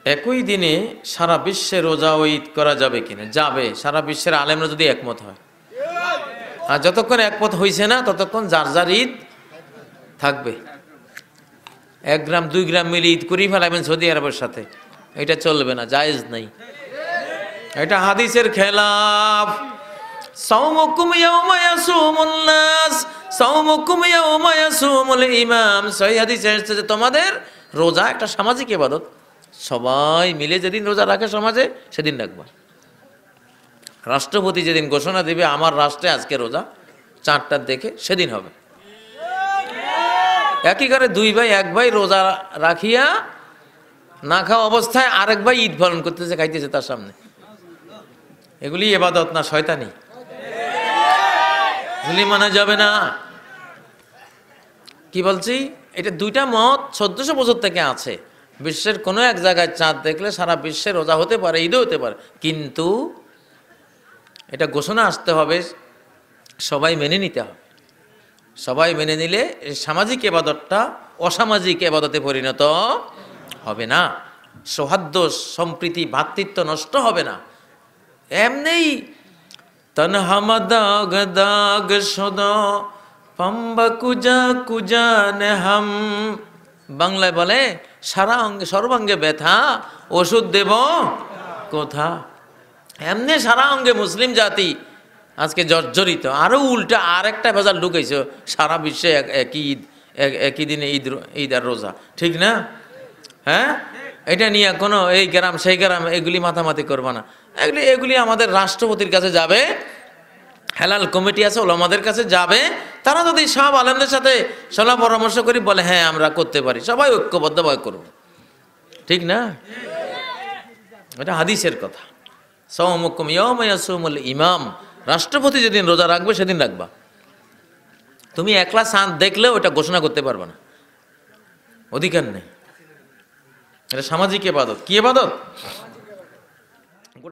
একই দিনে সারা বিশ্বে রোজা ও ঈদ করা যাবে কিনা? যাবে, সারা বিশ্বের আলেমরা যদি একমত হয়। আর যতক্ষণ একমত হইছে না ততক্ষণ যার যার ঈদ থাকবে। 1 গ্রাম 2 গ্রাম মিলে ঈদ করেই ফেলাবেন সৌদি আরবের সাথে, এটা চলবে না, জায়েজ নাই, এটা হাদিসের খেলাফ। সাওমুকুম ইয়াওমা ইয়াসুমুন নাস, সাওমুকুম ইয়াওমা ইয়াসুমুল ইমাম। সহিহ হাদিসে এসেছে যে তোমাদের রোজা একটা সামাজিক ইবাদত, সবাই মিলে যেদিন রোজা রাখে সমাজে সেদিন রাখবা। রাষ্ট্রপতি যেদিন ঘোষণা দিবে আমার রাষ্ট্রে আজকে রোজা, চাঁদটার দেখে সেদিন হবে। একই করে 2 ভাই 1 ভাই রোজা রাখিয়া না খাওয়া অবস্থায় আরেক ভাই ঈদ পালন করতেছে, খাইতেছে তার সামনে। এগুলি ইবাদত না শয়তানি? এগুলি মানা যাবে না। কি বলছি, এটা 2টা মত 1400 বছর থেকে আছে। বিশ্বের কোনো এক জায়গায় চাঁদ দেখলে সারা বিশ্বে রোজা হতে পারে, ঈদও হতে পারে, কিন্তু এটা ঘোষণা আসতে হবে, সবাই মেনে নিতে হবে। সবাই মেনে নিলে এই সামাজিক ইবাদতটা অসামাজিক ইবাদতে পরিণত হবে না, সৌহার্দ্য সম্প্রীতি ভ্রাতৃত্ব নষ্ট হবে না। এমনিই তনহা দাগ দাগ সদা পাম্বা কুজা কুজা নেহাম, বাংলায় বলে সারা অঙ্গে সর্বাঙ্গে ব্যথা ওষুধ দেব কোথা। এমনি সারা অঙ্গে মুসলিম জাতি আজকে জর্জরিত। আরো উল্টা আর একটা ভেজাল ঢুকেছে, সারা বিশ্বে একই দিনে ঈদ আর রোজা, ঠিক না? হ্যাঁ, এটা নিয়ে কোনো এই গ্রাম সেই গ্রাম এগুলি মাথামাতি করবা না। এগুলি আমাদের রাষ্ট্রপতির কাছে যাবে, হেলাল কমিটি আছে ওলামাদের কাছে যাবে। তারা যদি সব আলেমদের সাথে সলাহ পরামর্শ করি বলে হ্যাঁ আমরা করতে পারি, সবাই ঐক্যবদ্ধভাবে করব, ঠিক না? এটা হাদিসের কথা। সাওমুকুম ইয়াওমা ইয়াসুমুল ইমাম, রাষ্ট্রপতি যেদিন রোজা রাখবে সেদিন রাখবা। তুমি একলা চাঁদ দেখলেও ওটা ঘোষণা করতে পারবে না, অধিকার নেই। এটা সামাজিক ইবাদত। কি ইবাদত?